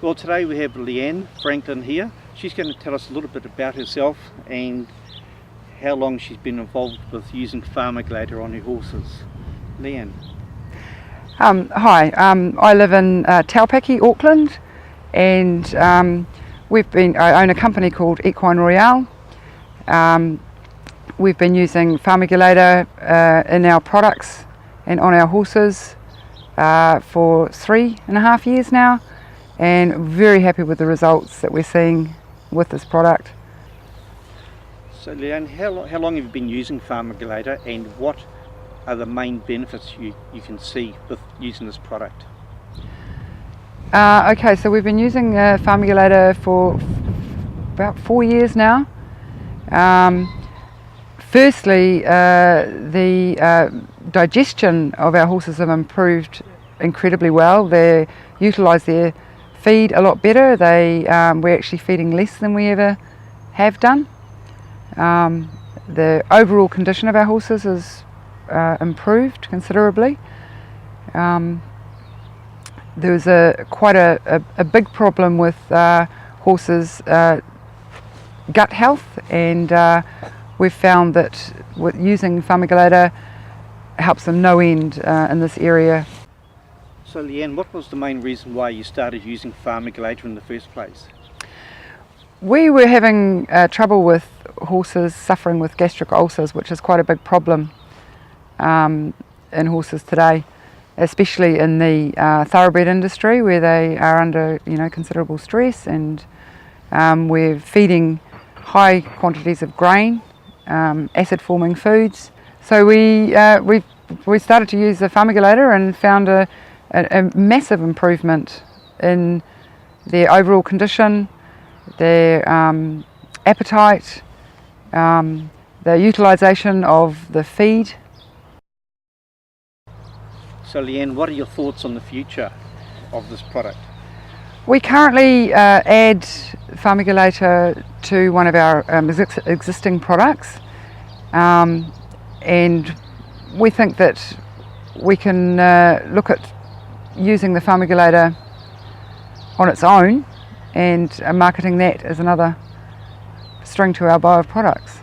Well, today we have Leanne Franklin here. She's going to tell us a little bit about herself and how long she's been involved with using FARMAGULATOR on her horses. Leanne. Hi, I live in Taupaki, Auckland, and I own a company called Equine Royale. We've been using FARMAGULATOR in our products and on our horses for 3.5 years now, and very happy with the results that we're seeing with this product. So Leanne, how long have you been using FARMAGULATOR, and what are the main benefits you can see with using this product? Okay, so we've been using FARMAGULATOR for about 4 years now. Firstly, the digestion of our horses have improved incredibly well. They utilise their feed a lot better. We're actually feeding less than we ever have done. The overall condition of our horses has improved considerably. There was quite a big problem with horses' gut health, and we've found that with using FARMAGULATOR helps them no end in this area. So Leanne, what was the main reason why you started using FARMAGULATOR in the first place? We were having trouble with horses suffering with gastric ulcers, which is quite a big problem in horses today, especially in the thoroughbred industry, where they are under considerable stress, and we're feeding high quantities of grain, acid forming foods. So we started to use the FARMAGULATOR and found a massive improvement in their overall condition, their appetite, the utilisation of the feed. So Leanne, what are your thoughts on the future of this product? We currently add FARMAGULATOR to one of our existing products, and we think that we can look at using the FARMAGULATOR on its own and marketing that as another string to our bow of products.